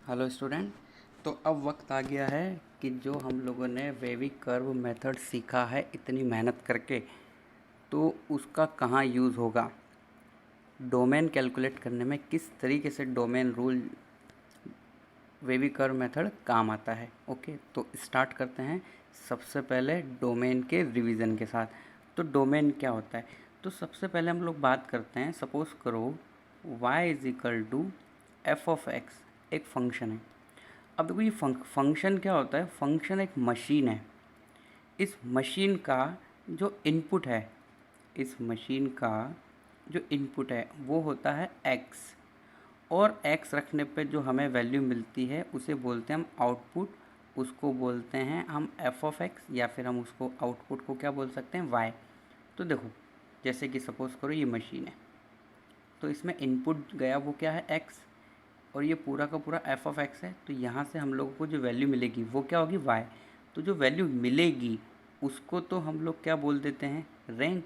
Hello student. तो अब वक्त आ गया है कि जो हम लोगों ने वेविक कर्व मेथड सीखा है इतनी मेहनत करके, तो उसका कहाँ यूज़ होगा, डोमेन कैलकुलेट करने में किस तरीके से डोमेन रूल वेविक कर्व मेथड काम आता है। ओके, तो स्टार्ट करते हैं सबसे पहले डोमेन के रिवीजन के साथ। तो डोमेन क्या होता है, तो सबसे पहले हम लोग बात करते हैं, सपोज करो y is equal to F of X एक फंक्शन है। अब देखो ये फंक्शन क्या होता है, फंक्शन एक मशीन है। इस मशीन का जो इनपुट है, इस मशीन का जो इनपुट है वो होता है x, और x रखने पे जो हमें वैल्यू मिलती है उसे बोलते हैं हम आउटपुट। उसको बोलते हैं हम एफ ऑफ एक्स, या फिर हम उसको आउटपुट को क्या बोल सकते हैं, y। तो देखो जैसे कि सपोज़ करो ये मशीन है, तो इसमें इनपुट गया वो क्या है x, और ये पूरा का पूरा एफ ऑफ एक्स है। तो यहाँ से हम लोगों को जो वैल्यू मिलेगी वो क्या होगी, y। तो जो वैल्यू मिलेगी उसको तो हम लोग क्या बोल देते हैं, रेंज।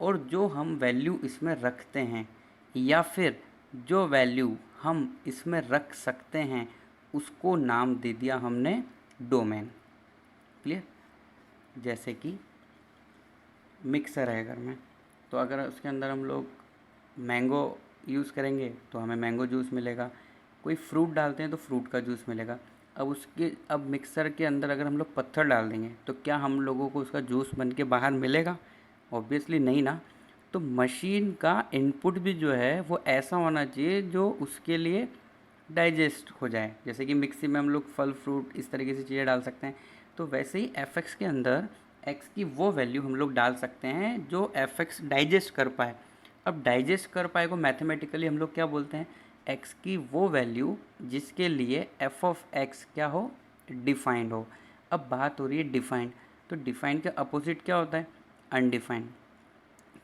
और जो हम वैल्यू इसमें रखते हैं, या फिर जो वैल्यू हम इसमें रख सकते हैं, उसको नाम दे दिया हमने डोमेन। क्लियर। जैसे कि मिक्सर है घर में, तो अगर उसके अंदर हम लोग मैंगो यूज़ करेंगे तो हमें मैंगो जूस मिलेगा। कोई फ्रूट डालते हैं तो फ्रूट का जूस मिलेगा। अब मिक्सर के अंदर अगर हम लोग पत्थर डाल देंगे तो क्या हम लोगों को उसका जूस बन के बाहर मिलेगा? ऑब्वियसली नहीं ना। तो मशीन का इनपुट भी जो है वो ऐसा होना चाहिए जो उसके लिए डाइजेस्ट हो जाए। जैसे कि मिक्सी में हम लोग फल फ्रूट इस तरीके से चीज़ें डाल सकते हैं, तो वैसे ही एफ एक्स के अंदर एक्स की वो वैल्यू हम लोग डाल सकते हैं जो एफ एक्स डाइजेस्ट कर पाए। अब डाइजेस्ट कर पाए को मैथमेटिकली हम लोग क्या बोलते हैं, एक्स की वो वैल्यू जिसके लिए एफ ऑफ एक्स क्या हो, डिफाइंड हो। अब बात हो रही है डिफाइंड, तो डिफाइंड के अपोजिट क्या होता है, अनडिफाइंड।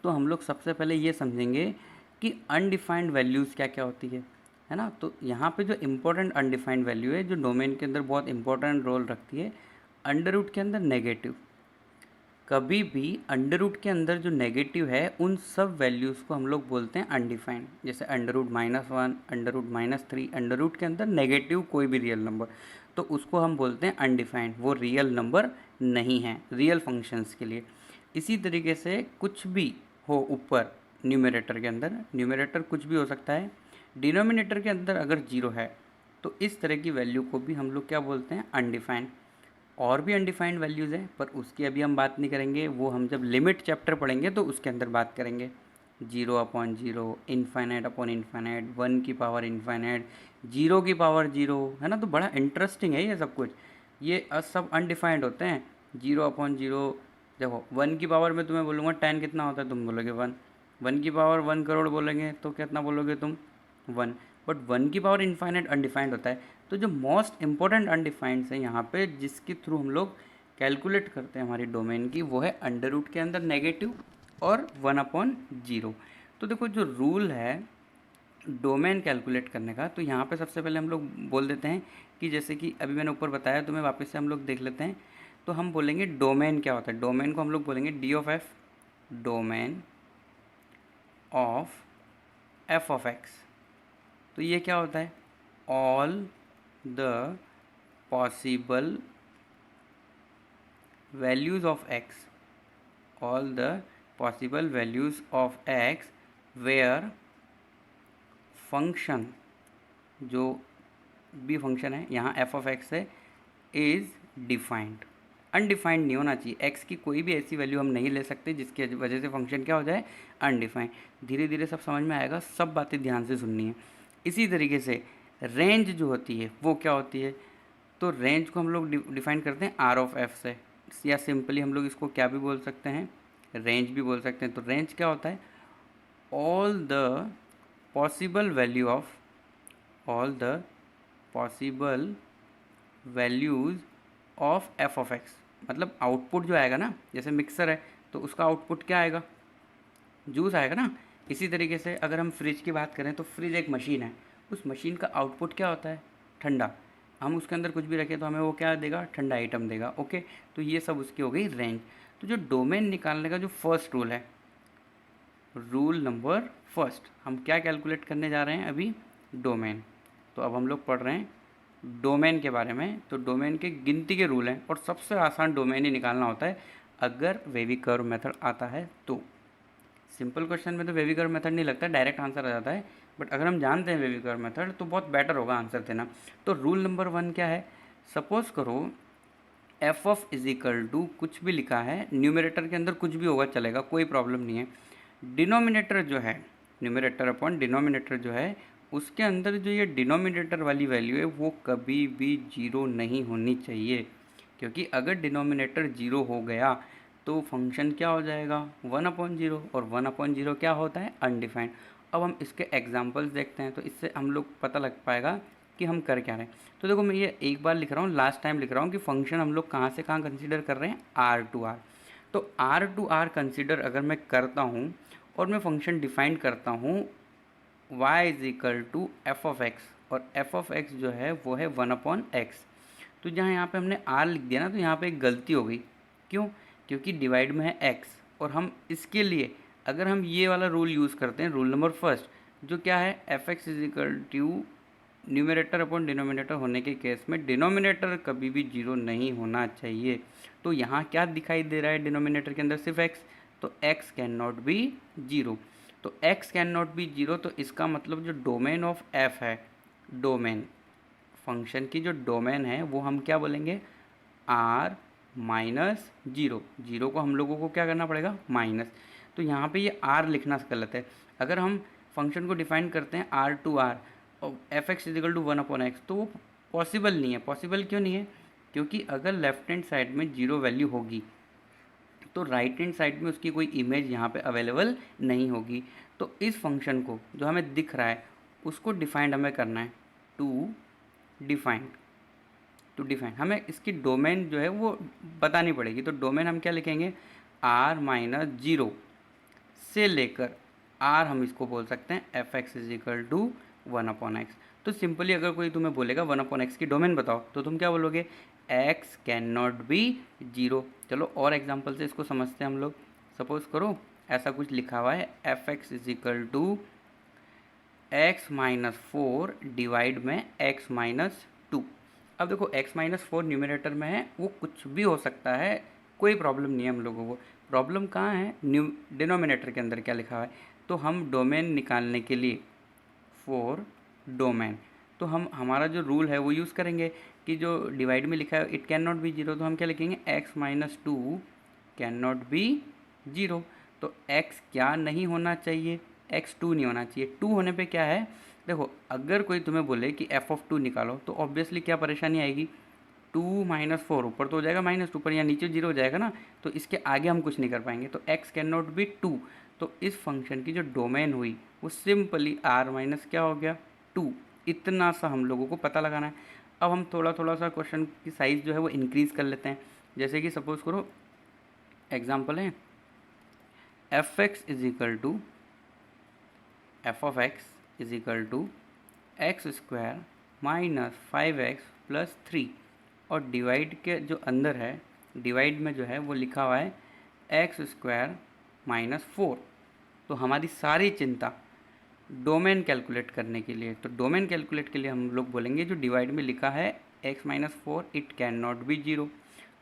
तो हम लोग सबसे पहले ये समझेंगे कि अनडिफाइंड वैल्यूज़ क्या क्या होती है ना। तो यहाँ पे जो इम्पोर्टेंट अनडिफाइंड वैल्यू है जो डोमेन के अंदर बहुत इंपॉर्टेंट रोल रखती है, अंडर रूट के अंदर नेगेटिव। कभी भी अंडर रूट के अंदर जो नेगेटिव है उन सब वैल्यूज़ को हम लोग बोलते हैं अनडिफाइंड। जैसे under root -1, under root -3, under root के अंदर नेगेटिव कोई भी रियल नंबर, तो उसको हम बोलते हैं अनडिफाइंड। वो रियल नंबर नहीं है रियल फंक्शंस के लिए। इसी तरीके से कुछ भी हो ऊपर न्यूमरेटर के अंदर, न्यूमरेटर कुछ भी हो सकता है, डिनोमिनेटर के अंदर अगर जीरो है तो इस तरह की वैल्यू को भी हम लोग क्या बोलते हैं, अनडिफाइंड। और भी अनडिफाइंड वैल्यूज़ हैं पर उसकी अभी हम बात नहीं करेंगे, वो हम जब लिमिट चैप्टर पढ़ेंगे तो उसके अंदर बात करेंगे। 0/0, इन्फाइनाइट अपॉन इन्फाइनाइट, 1 की पावर इन्फाइनाइट, 0 की पावर 0, है ना। तो बड़ा इंटरेस्टिंग है ये सब कुछ। ये सब अनडिफाइंड होते हैं। 0/0, देखो 1 की पावर में तुम्हें बोलूँगा 10 कितना होता है, तुम बोलोगे 1। 1 की पावर 1 करोड़ बोलेंगे तो कितना बोलोगे तुम, 1। बट 1 की पावर इनफाइनाइट अनडिफाइंड होता है। तो जो मोस्ट इंपॉर्टेंट अनडिफाइंड है यहाँ पे, जिसके थ्रू हम लोग कैलकुलेट करते हैं हमारी डोमेन की, वो है अंडर रूट के अंदर नेगेटिव और 1/0। तो देखो जो रूल है डोमेन कैलकुलेट करने का, तो यहाँ पे सबसे पहले हम लोग बोल देते हैं कि जैसे कि अभी मैंने ऊपर बताया, तो मैं वापस से हम लोग देख लेते हैं। तो हम बोलेंगे डोमेन क्या होता है, डोमेन को हम लोग बोलेंगे D of F, domain of F of X. तो ये क्या होता है, all the possible values of X, all the possible values of X where function, जो भी फंक्शन है यहाँ एफ ऑफ एक्स है, इज़ डिफाइंड। अनडिफाइंड नहीं होना चाहिए, एक्स की कोई भी ऐसी वैल्यू हम नहीं ले सकते जिसकी वजह से फंक्शन क्या हो जाए, अनडिफाइंड। धीरे धीरे सब समझ में आएगा, सब बातें ध्यान से सुननी है। इसी तरीके से रेंज जो होती है वो क्या होती है, तो रेंज को हम लोग डिफाइन करते हैं आर ऑफ एफ से, या सिंपली हम लोग इसको क्या भी बोल सकते हैं, रेंज भी बोल सकते हैं। तो रेंज क्या होता है, all the possible value of, all the possible values of F of x. मतलब आउटपुट जो आएगा ना, जैसे मिक्सर है तो उसका आउटपुट क्या आएगा, जूस आएगा ना। इसी तरीके से अगर हम फ्रिज की बात करें तो फ्रिज एक मशीन है, उस मशीन का आउटपुट क्या होता है, ठंडा। हम उसके अंदर कुछ भी रखें तो हमें वो क्या देगा, ठंडा आइटम देगा। ओके, तो ये सब उसकी हो गई रेंज। तो जो डोमेन निकालने का जो फर्स्ट रूल है, रूल नंबर फर्स्ट, हम क्या कैलकुलेट करने जा रहे हैं अभी, डोमेन। तो अब हम लोग पढ़ रहे हैं डोमेन के बारे में, तो डोमेन के गिनती के रूल हैं और सबसे आसान डोमेन ही निकालना होता है अगर वेवी कर्व मेथड आता है तो। सिंपल क्वेश्चन में तो वेवी कर्व मेथड नहीं लगता, डायरेक्ट आंसर आ जाता है, बट अगर हम जानते हैं वेवी कर्व मेथड तो बहुत बेटर होगा आंसर देना। तो रूल नंबर 1 क्या है, सपोज करो F of is equal to कुछ भी लिखा है, न्यूमरेटर के अंदर कुछ भी होगा चलेगा, कोई प्रॉब्लम नहीं है। डिनोमिनेटर जो है, न्यूमरेटर अपॉन डिनोमिनेटर जो है, उसके अंदर जो ये डिनोमिनेटर वाली वैल्यू है वो कभी भी जीरो नहीं होनी चाहिए, क्योंकि अगर डिनोमिनेटर जीरो हो गया तो फंक्शन क्या हो जाएगा, 1/0, और 1/0 क्या होता है, अनडिफाइंड। अब हम इसके एग्जांपल्स देखते हैं तो इससे हम लोग पता लग पाएगा कि हम कर क्या रहे हैं। तो देखो मैं ये एक बार लिख रहा हूँ, लास्ट टाइम लिख रहा हूँ कि फंक्शन हम लोग कहाँ से कहाँ कंसीडर कर रहे हैं, आर टू आर। तो आर टू आर कंसीडर अगर मैं करता हूँ और मैं फंक्शन डिफाइन करता हूँ y is equal to F of X, और एफ ऑफ एक्स जो है वो है 1/x। तो जहाँ यहाँ पे हमने r लिख दिया ना, तो यहाँ पे एक गलती हो गई। क्यों, क्योंकि डिवाइड में है x, और हम इसके लिए अगर हम ये वाला रूल यूज़ करते हैं, रूल नंबर फर्स्ट, जो क्या है, F x is equal to numerator upon denominator होने के केस में डिनोमिनेटर कभी भी जीरो नहीं होना चाहिए। तो यहाँ क्या दिखाई दे रहा है डिनोमिनेटर के अंदर, सिर्फ x, तो x cannot B zero. तो x cannot B zero, तो इसका मतलब जो डोमेन ऑफ f है, डोमेन फंक्शन की जो डोमेन है वो हम क्या बोलेंगे, r माइनस जीरो। जीरो को हम लोगों को क्या करना पड़ेगा, माइनस। तो यहाँ पे ये r लिखना गलत है। अगर हम फंक्शन को डिफाइन करते हैं r टू r और F X is equal to 1/x, तो वो पॉसिबल नहीं है। पॉसिबल क्यों नहीं है, क्योंकि अगर लेफ्ट हैंड साइड में जीरो वैल्यू होगी तो राइट हैंड साइड में उसकी कोई इमेज यहाँ पे अवेलेबल नहीं होगी। तो इस फंक्शन को जो हमें दिख रहा है उसको डिफाइंड हमें करना है, टू डिफाइन हमें इसकी डोमेन जो है वो बतानी पड़ेगी। तो डोमेन हम क्या लिखेंगे, r माइनस जीरो से लेकर r, हम इसको बोल सकते हैं F x is equal to 1/x। तो सिंपली अगर कोई तुम्हें बोलेगा 1/x की डोमेन बताओ, तो तुम क्या बोलोगे, x cannot B zero. चलो और एग्जांपल से इसको समझते हैं हम लोग। सपोज करो ऐसा कुछ लिखा हुआ है, F x is equal to X minus four divide में एक्स माइनस टू। अब देखो x माइनस फोर न्यूमिनेटर में है, वो कुछ भी हो सकता है, कोई प्रॉब्लम नहीं है हम लोगों को। प्रॉब्लम कहाँ है, डिनोमिनेटर के अंदर क्या लिखा हुआ है। तो हम डोमेन निकालने के लिए फॉर डोमेन, तो हम हमारा जो रूल है वो यूज़ करेंगे कि जो डिवाइड में लिखा है it can not be zero, तो हम क्या लिखेंगे, x minus two can not be zero. तो x क्या नहीं होना चाहिए, x टू नहीं होना चाहिए। टू होने पे क्या है, देखो अगर कोई तुम्हें बोले कि f ऑफ टू निकालो तो ऑब्वियसली क्या परेशानी आएगी, टू माइनस फोर, ऊपर तो हो जाएगा माइनस टू पर, यहाँ नीचे जीरो हो जाएगा ना, तो इसके आगे हम कुछ नहीं कर पाएंगे। तो x cannot be two. तो इस फंक्शन की जो डोमेन हुई वो सिंपली r माइनस क्या हो गया, टू। इतना सा हम लोगों को पता लगाना है। अब हम थोड़ा थोड़ा सा क्वेश्चन की साइज़ जो है वो इंक्रीज़ कर लेते हैं। जैसे कि सपोज़ करो एग्जांपल है, F x is equal to F of X is equal to X square minus 5x plus 3, और डिवाइड के जो अंदर है, डिवाइड में जो है वो लिखा हुआ है एक्स स्क्वायर माइनस 4। तो हमारी सारी चिंता डोमेन कैलकुलेट करने के लिए, तो डोमेन कैलकुलेट के लिए हम लोग बोलेंगे जो डिवाइड में लिखा है x minus four it can not be zero.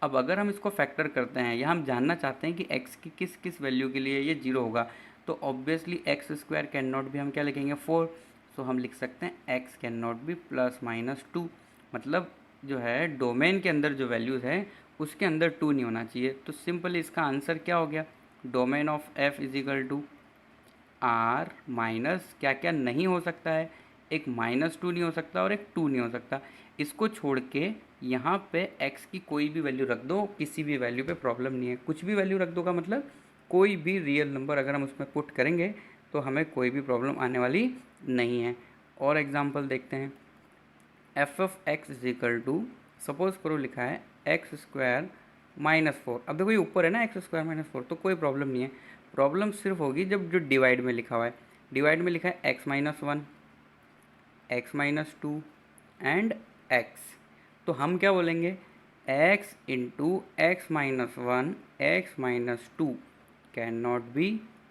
अब अगर हम इसको फैक्टर करते हैं या हम जानना चाहते हैं कि x की किस किस वैल्यू के लिए ये जीरो होगा, तो obviously x square can not भी हम क्या लिखेंगे, 4। सो हम लिख सकते हैं x cannot B plus minus 2। मतलब जो है डोमेन के अंदर जो वैल्यूज़ है उसके अंदर 2 नहीं होना चाहिए। तो सिंपली इसका आंसर क्या हो गया, domain of f is equal to R minus क्या क्या नहीं हो सकता है, एक माइनस टू नहीं हो सकता और एक टू नहीं हो सकता। इसको छोड़ के यहाँ पे x की कोई भी वैल्यू रख दो, किसी भी वैल्यू पे प्रॉब्लम नहीं है। कुछ भी वैल्यू रख दो का मतलब कोई भी रियल नंबर अगर हम उसमें पुट करेंगे तो हमें कोई भी प्रॉब्लम आने वाली नहीं है। और एग्जांपल देखते हैं, F of X is equal to, suppose करो लिखा है एक्स स्क्वायर माइनस फोर। अब देखो ये ऊपर है ना एक्स स्क्वायर माइनस फोर, तो कोई प्रॉब्लम नहीं है। प्रॉब्लम सिर्फ होगी जब जो डिवाइड में लिखा हुआ है, डिवाइड में लिखा है x minus one, x minus to and x. तो हम क्या बोलेंगे, x into x minus one x minus to can not be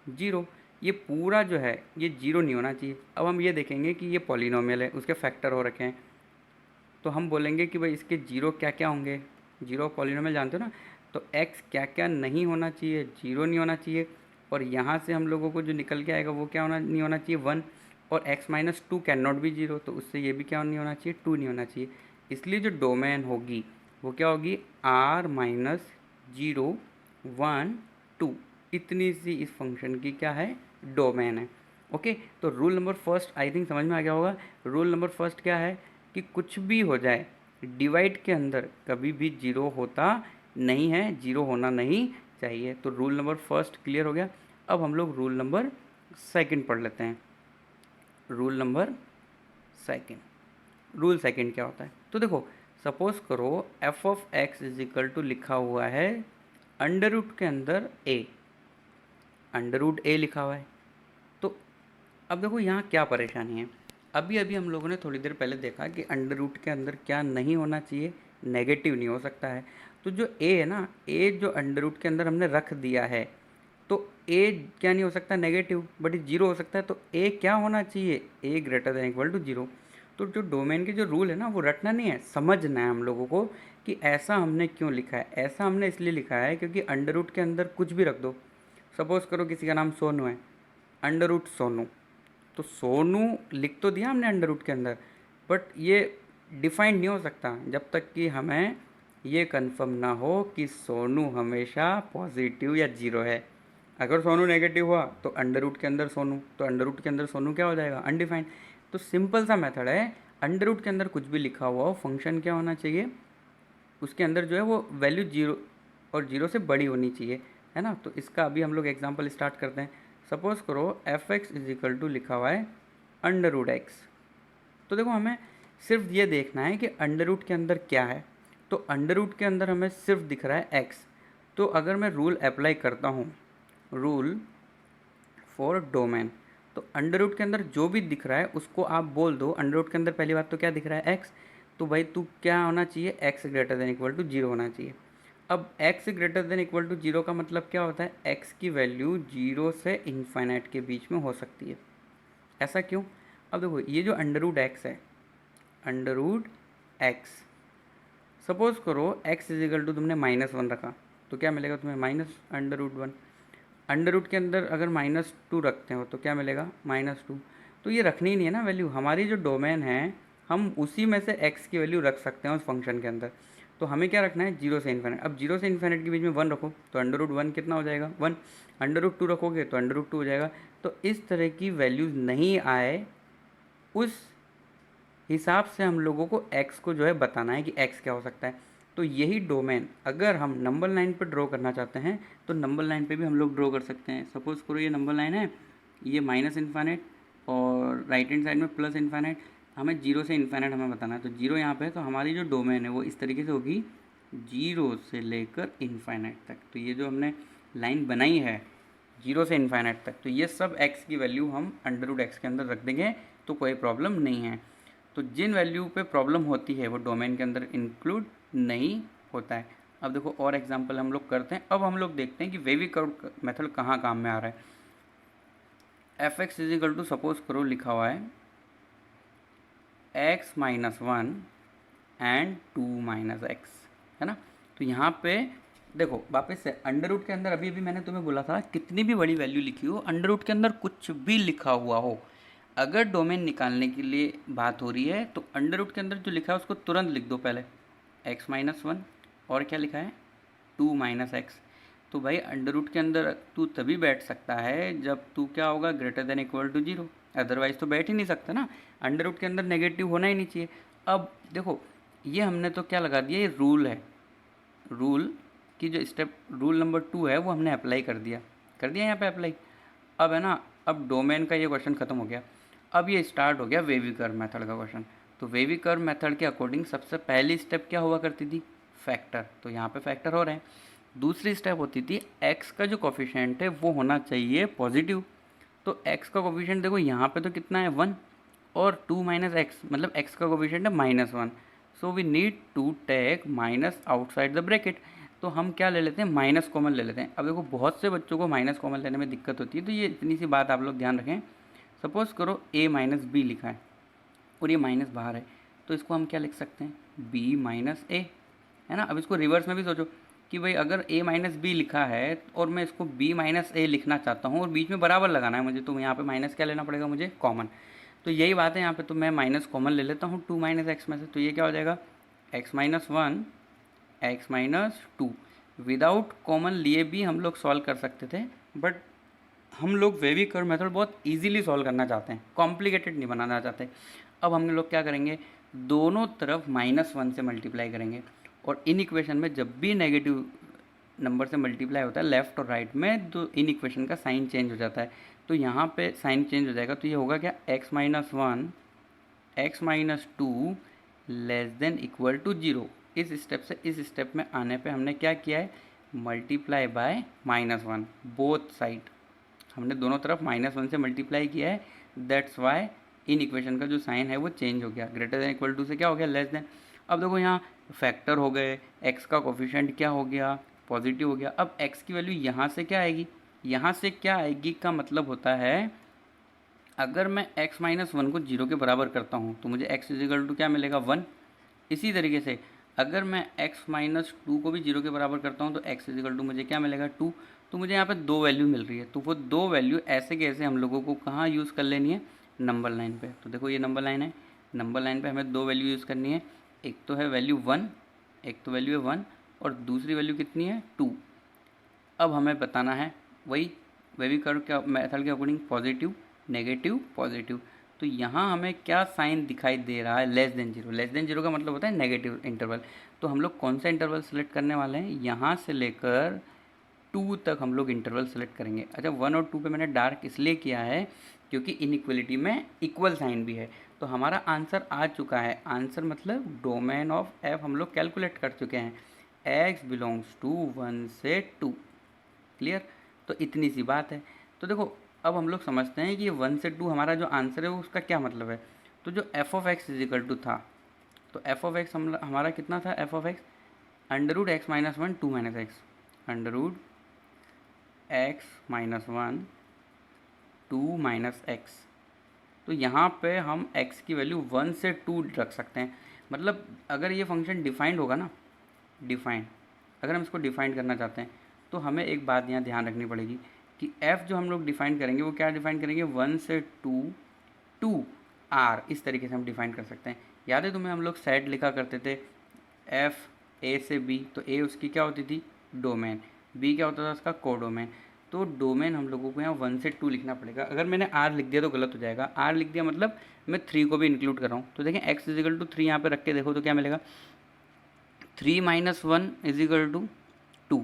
zero. ये पूरा जो है ये जीरो नहीं होना चाहिए। अब हम ये देखेंगे कि ये पॉलिनोमियल है, उसके फैक्टर हो रखे हैं। तो हम बोलेंगे कि भाई इसके जीरो क्या क्या होंगे, जीरो पॉलिनोमियल जानते हो ना, तो एक्स क्या क्या नहीं होना चाहिए, जीरो नहीं होना चाहिए, और यहाँ से हम लोगों को जो निकल के आएगा वो क्या होना नहीं होना चाहिए, वन, और x minus to can not be zero, तो उससे ये भी क्या नहीं होना चाहिए, टू नहीं होना चाहिए। इसलिए जो डोमेन होगी वो क्या होगी, R minus zero one two, इतनी सी इस फंक्शन की क्या है, डोमेन है। ओके, तो rule number first I think समझ में आ गया होगा। रूल नंबर फर्स्ट क्या है कि कुछ भी हो जाए डिवाइड के अंदर कभी भी जीरो होता नहीं है, जीरो होना नहीं चाहिए। तो रूल नंबर फर्स्ट क्लियर हो गया। अब हम लोग रूल नंबर सेकंड पढ़ लेते हैं। Rule number second, rule second क्या होता है, तो देखो सपोज करो F of X is equal to लिखा हुआ है अंडर रूट के अंदर ए, अंडर रूट ए लिखा हुआ है। तो अब देखो यहाँ क्या परेशानी है, अभी अभी हम लोगों ने थोड़ी देर पहले देखा कि अंडर रूट के अंदर क्या नहीं होना चाहिए, नेगेटिव नहीं हो सकता है। तो जो ए है ना, ए जो अंडर रूट के अंदर हमने रख दिया है, तो ए क्या नहीं हो सकता, नेगेटिव, बट जीरो हो सकता है। तो ए क्या होना चाहिए, A greater than equal to zero. तो जो डोमेन के जो रूल है ना वो रटना नहीं है, समझना है हम लोगों को कि ऐसा हमने क्यों लिखा है। ऐसा हमने इसलिए लिखा है क्योंकि अंडर रूट के अंदर कुछ भी रख दो, सपोज़ करो किसी का नाम सोनू है, अंडर रूट सोनू, तो सोनू लिख तो दिया हमने अंडर रूट के अंदर, बट ये डिफाइंड नहीं हो सकता जब तक कि हमें ये कंफर्म ना हो कि सोनू हमेशा पॉजिटिव या जीरो है। अगर सोनू नेगेटिव हुआ तो अंडर रूट के अंदर सोनू, तो अंडर रूट के अंदर सोनू क्या हो जाएगा, अनडिफाइंड। तो सिंपल सा मेथड है, अंडर रूट के अंदर कुछ भी लिखा हुआ हो, फंक्शन क्या होना चाहिए, उसके अंदर जो है वो वैल्यू जीरो और जीरो से बड़ी होनी चाहिए, है ना। तो इसका अभी हम लोग एग्जांपल स्टार्ट करते हैं। सपोज़ करो F x is equal to लिखा हुआ है अंडर रूट एक्स। तो देखो हमें सिर्फ ये देखना है कि अंडर रूट के अंदर क्या है। तो अंडर रूट के अंदर हमें सिर्फ दिख रहा है एक्स। तो अगर मैं रूल अप्लाई करता हूँ, रूल फॉर डोमेन, तो अंडर रूट के अंदर जो भी दिख रहा है उसको आप बोल दो। अंडर रूट के अंदर पहली बात तो क्या दिख रहा है, एक्स, तो भाई तू क्या होना चाहिए, X greater than equal to zero होना चाहिए। अब x greater than equal to zero का मतलब क्या होता है, x की वैल्यू जीरो से इन्फाइनाइट के बीच में हो सकती है। ऐसा क्यों, अब देखो ये जो अंडर रूट एक्स है, अंडर रूट एक्स, सपोज करो x इज इक्वल टू तुमने माइनस वन रखा, तो क्या मिलेगा तुम्हें, minus under root one. Under root के अंदर अगर माइनस टू रखते हो तो क्या मिलेगा, माइनस टू। तो ये रखनी ही नहीं है ना वैल्यू, हमारी जो डोमेन है हम उसी में से x की वैल्यू रख सकते हैं उस फंक्शन के अंदर। तो हमें क्या रखना है, जीरो से इन्फाइनाइट। अब जीरो से इन्फाइनाइट के बीच में वन रखो तो अंडर रूट वन कितना हो जाएगा, वन। अंडर रूट टू रखोगे तो अंडर रूट टू हो जाएगा। तो इस तरह की वैल्यूज़ नहीं आए, उस हिसाब से हम लोगों को x को जो है बताना है कि x क्या हो सकता है। तो यही डोमेन अगर हम नंबर लाइन पर ड्रॉ करना चाहते हैं तो नंबर लाइन पे भी हम लोग ड्रॉ कर सकते हैं। सपोज़ करो ये नंबर लाइन है, ये माइनस इन्फाइनाइट और राइट हैंड साइड में प्लस इन्फाइनाइट, हमें जीरो से इन्फाइनाइट हमें बताना है। तो जीरो यहाँ पे है, तो हमारी जो डोमेन है वो इस तरीके से होगी, जीरो से लेकर इन्फाइनाइट तक। तो ये जो हमने लाइन बनाई है जीरो से इन्फाइनाइट तक, तो ये सब x की वैल्यू हम अंडर रूट एक्स के अंदर रख देंगे, तो कोई प्रॉब्लम नहीं है। तो जिन वैल्यू पे प्रॉब्लम होती है वो डोमेन के अंदर इंक्लूड नहीं होता है। अब देखो और एग्जांपल हम लोग करते हैं। अब हम लोग देखते हैं कि वेवी कर्व मेथड कहाँ काम में आ रहा है। F x is equal to suppose करो लिखा हुआ है x minus one and two minus x, है ना। तो यहाँ पे देखो वापस से अंडर रूट के अंदर अभी मैंने तुम्हें बोला था कितनी भी बड़ी वैल्यू लिखी हो, अंडर रूट के अंदर कुछ भी लिखा हुआ हो, अगर डोमेन निकालने के लिए बात हो रही है तो अंडर रूट के अंदर जो लिखा है उसको तुरंत लिख दो पहले, एक्स माइनस वन और क्या लिखा है, टू माइनस एक्स। तो भाई अंडर रूट के अंदर तू तभी बैठ सकता है जब तू क्या होगा, greater than equal to zero, otherwise तो बैठ ही नहीं सकता ना। अंडर रूट के अंदर नेगेटिव होना ही नहीं चाहिए। अब देखो ये हमने तो क्या लगा दिया, ये रूल है, रूल की जो स्टेप रूल नंबर टू है वो हमने अप्लाई कर दिया यहाँ पे अप्लाई। अब है ना, अब डोमेन का ये क्वेश्चन ख़त्म हो गया। अब ये स्टार्ट हो गया वेवी कर्व मेथड का क्वेश्चन। तो वेवी कर्व मेथड के अकॉर्डिंग सबसे पहली स्टेप क्या हुआ करती थी, फैक्टर। तो यहाँ पे फैक्टर हो रहे हैं। दूसरी स्टेप होती थी एक्स का जो कोफिशिएंट है वो होना चाहिए पॉजिटिव। तो एक्स का कोफिशिएंट देखो यहाँ पे तो कितना है, वन, और टू माइनस एक्स मतलब एक्स का कोफिशिएंट है minus one. So we need to take minus outside the bracket. तो हम क्या ले लेते हैं, माइनस कॉमन ले लेते हैं। अब देखो बहुत से बच्चों को माइनस कॉमन लेने में दिक्कत होती है, तो ये इतनी सी बात आप लोग ध्यान रखें। सपोज़ करो a माइनस बी लिखा है और ये माइनस बाहर है, तो इसको हम क्या लिख सकते हैं, b माइनस ए, है ना। अब इसको रिवर्स में भी सोचो कि भाई अगर a माइनस बी लिखा है और मैं इसको b माइनस ए लिखना चाहता हूँ और बीच में बराबर लगाना है मुझे, तो यहाँ पे माइनस क्या लेना पड़ेगा मुझे, कॉमन। तो यही बात है यहाँ पे, तो मैं माइनस कॉमन ले लेता हूँ 2 माइनस एक्स में से, तो ये क्या हो जाएगा x minus one x minus to. Without common लिए भी हम लोग सॉल्व कर सकते थे, बट हम लोग वेवी कर्व मेथड बहुत इजीली सॉल्व करना चाहते हैं, कॉम्प्लिकेटेड नहीं बनाना चाहते। अब हम लोग क्या करेंगे, दोनों तरफ -1 से मल्टीप्लाई करेंगे, और इन इक्वेशन में जब भी नेगेटिव नंबर से मल्टीप्लाई होता है लेफ्ट और राइट में, तो इन इक्वेशन का साइन चेंज हो जाता है। तो यहाँ पे साइन चेंज हो जाएगा, तो ये होगा क्या, x minus one x minus two less than equal to 0। इस स्टेप से इस स्टेप में आने पे हमने क्या किया है, मल्टीप्लाई बाय -1, बोथ साइड हमने दोनों तरफ -1 से मल्टीप्लाई किया है, दैट्स वाई इन इक्वेशन का जो साइन है वो चेंज हो गया, ग्रेटर देन इक्वल टू से क्या हो गया, लेस देन। अब देखो यहाँ फैक्टर हो गए, x का कोफिशिएंट क्या हो गया, पॉजिटिव हो गया। अब x की वैल्यू यहाँ से क्या आएगी, यहाँ से क्या आएगी का मतलब होता है, अगर मैं x माइनस वन को 0 के बराबर करता हूँ तो मुझे x इजिकल टू क्या मिलेगा, 1। इसी तरीके से अगर मैं x माइनस टू को भी 0 के बराबर करता हूँ तो x इजिकल टू मुझे क्या मिलेगा, 2। तो मुझे यहाँ पे 2 वैल्यू मिल रही है, तो वो 2 वैल्यू ऐसे कैसे हम लोगों को कहाँ यूज़ कर लेनी है, नंबर लाइन पे। तो देखो ये नंबर लाइन है, नंबर लाइन पे हमें 2 वैल्यू यूज़ करनी है, एक तो है वैल्यू 1, एक तो वैल्यू है 1, और दूसरी वैल्यू कितनी है, 2। अब हमें बताना है वही वेवी कर्व के मेथड के अकॉर्डिंग पॉजिटिव नेगेटिव पॉजिटिव। तो यहाँ हमें क्या साइन दिखाई दे रहा है, लेस देन 0। लेस देन 0 का मतलब होता है नेगेटिव इंटरवल। तो हम लोग कौन सा इंटरवल सेलेक्ट करने वाले हैं, यहाँ से लेकर 2 तक हम लोग इंटरवल सेलेक्ट करेंगे। अच्छा 1 और 2 पे मैंने डार्क इसलिए किया है क्योंकि इनइक्वलिटी में इक्वल साइन भी है। तो हमारा आंसर आ चुका है, आंसर मतलब डोमेन ऑफ f हम लोग कैलकुलेट कर चुके हैं, x बिलोंग्स टू 1 से 2। क्लियर, तो इतनी सी बात है। तो देखो अब हम लोग समझते हैं कि ये 1 से 2 हमारा जो आंसर है वो उसका क्या मतलब है। तो जो f of x is equal to था, तो f ऑफ x हमारा कितना था, f of x under root x minus one 2 minus x, under root x minus one 2 minus x. तो यहाँ पे हम x की वैल्यू 1 से 2 रख सकते हैं। मतलब अगर ये फंक्शन डिफाइंड होगा ना, डिफाइंड, अगर हम इसको डिफाइंड करना चाहते हैं तो हमें एक बात यहाँ ध्यान रखनी पड़ेगी कि f जो हम लोग डिफाइन करेंगे वो क्या डिफाइन करेंगे, 1 से 2 r, इस तरीके से हम डिफाइन कर सकते हैं। याद है तुम्हें हम लोग सेट लिखा करते थे, f a से b, तो a उसकी क्या होती थी, डोमेन, b क्या होता था उसका कोडोमेन। तो डोमेन हम लोगों को यहाँ 1 से 2 लिखना पड़ेगा। अगर मैंने r लिख दिया तो गलत हो जाएगा, r लिख दिया मतलब मैं 3 को भी इंक्लूड कर रहा हूँ। तो देखें x इजिकल टू 3 यहाँ पे रख के देखो तो क्या मिलेगा, 3 minus one is equal to 2,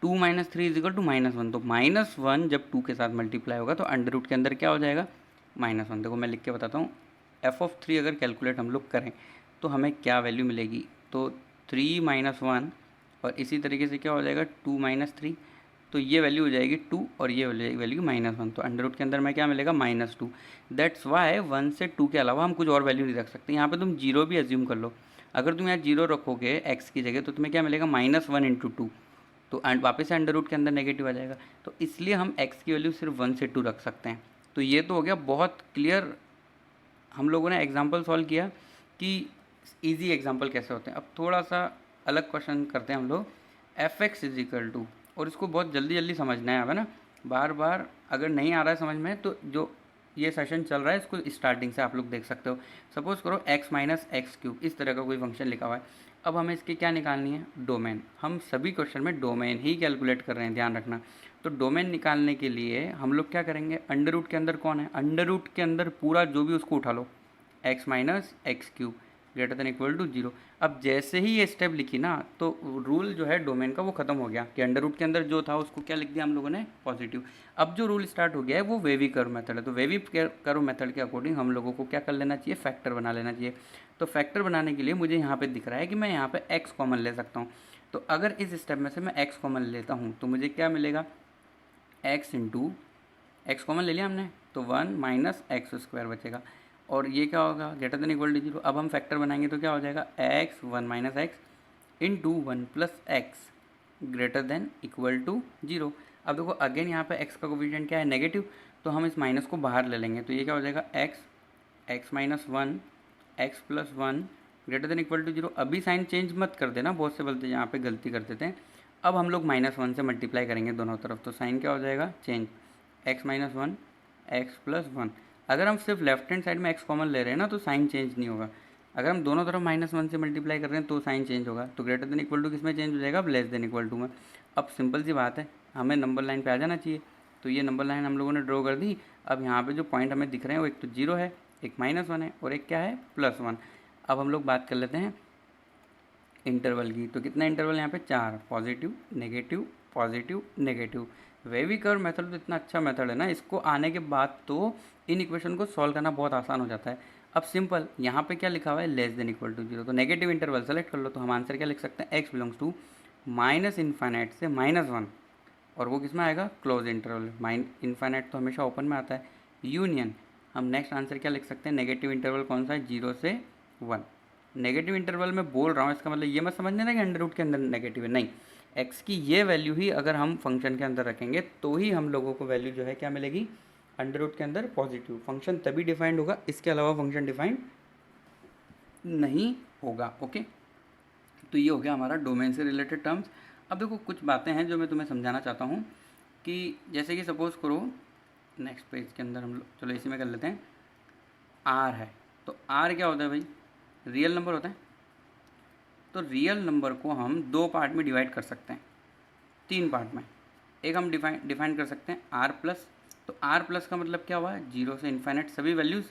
2 minus three is equal to -1। तो -1 जब 2 के साथ मल्टीप्लाई होगा तो अंडर रूट के अंदर क्या हो जाएगा, -1। देखो मैं लिख के बताता हूँ, f ऑफ 3 अगर कैलकुलेट हम लोग करें तो हमें क्या वैल्यू मिलेगी, तो 3 माइनस वन, और इसी तरीके से क्या हो जाएगा 2 माइनस थ्री, तो ये वैल्यू हो जाएगी 2 और ये वैल्यू -1। तो अंडर रूट के अंदर में क्या मिलेगा, -2। दैट्स वाई 1 से 2 के अलावा हम कुछ और वैल्यू नहीं रख सकते। यहाँ पे तुम 0 भी एज्यूम कर लो, अगर तुम यहाँ 0 रखोगे x की जगह तो तुम्हें क्या मिलेगा, -1 इंटू 2, तो वापस से अंडर रूट के अंदर नेगेटिव आ जाएगा। तो इसलिए हम x की वैल्यू सिर्फ 1 से 2 रख सकते हैं। तो ये तो हो गया बहुत क्लियर, हम लोगों ने एग्जांपल सॉल्व किया कि इजी एग्जांपल कैसे होते हैं। अब थोड़ा सा अलग क्वेश्चन करते हैं हम लोग, एफ एक्स इजिकल टू, और इसको बहुत जल्दी जल्दी समझना है, अब है ना, बार बार अगर नहीं आ रहा है समझ में तो जो ये सेशन चल रहा है इसको स्टार्टिंग से आप लोग देख सकते हो। सपोज करो x माइनस एक्स क्यूब, इस तरह का कोई फंक्शन लिखा हुआ है। अब हमें इसकी क्या निकालनी है, डोमेन। हम सभी क्वेश्चन में डोमेन ही कैलकुलेट कर रहे हैं, ध्यान रखना। तो डोमेन निकालने के लिए हम लोग क्या करेंगे, अंडर रूट के अंदर कौन है, अंडर रूट के अंदर पूरा जो भी उसको उठा लो, x minus x cube greater than equal to 0। अब जैसे ही ये स्टेप लिखी ना तो रूल जो है डोमेन का वो खत्म हो गया कि अंडर रूट के अंदर जो था उसको क्या लिख दिया हम लोगों ने, पॉजिटिव। अब जो रूल स्टार्ट हो गया है वो वेवी कर्व मेथड है। तो वेवी कर्व मेथड के अकॉर्डिंग हम लोगों को क्या कर लेना चाहिए, फैक्टर बना लेना चाहिए। तो फैक्टर बनाने के लिए मुझे यहाँ पे दिख रहा है कि मैं यहाँ पे x कॉमन ले सकता हूँ। तो अगर इस स्टेप में से मैं x कॉमन लेता हूँ तो मुझे क्या मिलेगा, x इंटू एक्स कॉमन ले लिया हमने तो 1 माइनस एक्स स्क्वायर बचेगा, और ये क्या होगा, ग्रेटर देन इक्वल टू 0। अब हम फैक्टर बनाएंगे तो क्या हो जाएगा, x 1 minus x into 1 plus x greater than equal to 0। अब देखो अगेन यहाँ पे x का कोफिशिएंट क्या है, नेगेटिव, तो हम इस माइनस को बाहर ले लेंगे। तो ये क्या हो जाएगा, x minus one x plus one greater than equal to zero. अभी साइन चेंज मत कर देना, बहुत से बोलते हैं यहाँ पे गलती कर देते हैं। अब हम लोग -1 से मल्टीप्लाई करेंगे दोनों तरफ, तो साइन क्या हो जाएगा change, x minus one x plus one. अगर हम सिर्फ लेफ्ट हैंड साइड में एक्स कॉमन ले रहे हैं ना तो साइन चेंज नहीं होगा। अगर हम दोनों तरफ -1 से मल्टीप्लाई कर रहे हैं तो साइन चेंज होगा। तो ग्रेटर देन इक्वल टू किस में चेंज हो जाएगा, अब लेस देन इक्वल टू में। अब सिंपल सी बात है, हमें नंबर लाइन पे आ जाना चाहिए। तो ये नंबर लाइन हम लोगों ने ड्रॉ कर दी। अब यहाँ पे जो पॉइंट हमें दिख रहे हैं वो एक तो जीरो है, एक -1 है और एक क्या है +1। अब हम लोग बात कर लेते हैं इंटरवल की। तो कितना इंटरवल यहाँ पे 4, positive negative positive negative. Wavy curve method तो इतना अच्छा मेथड है ना, इसको आने के बाद तो इन इक्वेशन को सॉल्व करना बहुत आसान हो जाता है। अब सिंपल यहाँ पे क्या लिखा हुआ है, less than equal to zero. तो नेगेटिव इंटरवल सेलेक्ट कर लो। तो हम आंसर क्या लिख सकते हैं, एक्स बिलोंग्स टू -इनफाइनाइट से -1, और वो किस में आएगा, क्लोज इंटरवल। इनफाइनाइट तो हमेशा ओपन में आता है। यूनियन, हम नेक्स्ट आंसर क्या लिख सकते हैं, नेगेटिव इंटरवल कौन सा है, 0 से 1। नेगेटिव इंटरवल में बोल रहा हूँ, इसका मतलब ये मत समझने ना कि अंडर रूट के अंदर नेगेटिव है, नहीं। एक्स की ये वैल्यू ही अगर हम फंक्शन के अंदर रखेंगे तो ही हम लोगों को वैल्यू जो है क्या मिलेगी, अंडर रूट के अंदर पॉजिटिव। फंक्शन तभी डिफाइंड होगा, इसके अलावा फंक्शन डिफाइंड नहीं होगा। ओके, तो ये हो गया हमारा डोमेन से रिलेटेड टर्म्स। अब देखो कुछ बातें हैं जो मैं तुम्हें समझाना चाहता हूँ कि जैसे कि सपोज़ करो नेक्स्ट पेज के अंदर हम लोग, चलो इसी में कर लेते हैं, आर है। तो आर क्या होता है भाई, रियल नंबर होता है। तो रियल नंबर को हम 2 पार्ट में डिवाइड कर सकते हैं, 3 पार्ट में। एक हम डिफाइन कर सकते हैं आर प्लस। तो आर प्लस का मतलब क्या हुआ, 0 से इन्फाइनाइट, सभी वैल्यूज़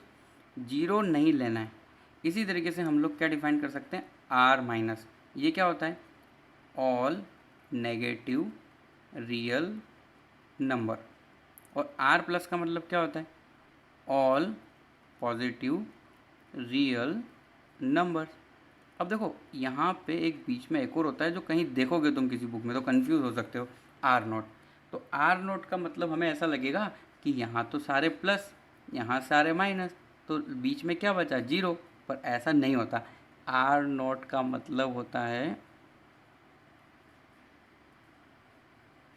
0 नहीं लेना है। इसी तरीके से हम लोग क्या डिफाइन कर सकते हैं, आर माइनस। ये क्या होता है, ऑल नेगेटिव रियल नंबर। और आर प्लस का मतलब क्या होता है, ऑल पॉजिटिव रियल नंबर। अब देखो यहाँ पे एक बीच में एक और होता है जो कहीं देखोगे तुम किसी बुक में तो कंफ्यूज हो सकते हो, आर नोट। तो आर नोट का मतलब हमें ऐसा लगेगा कि यहाँ तो सारे प्लस, यहाँ सारे माइनस, तो बीच में क्या बचा, 0। पर ऐसा नहीं होता। आर नोट का मतलब होता है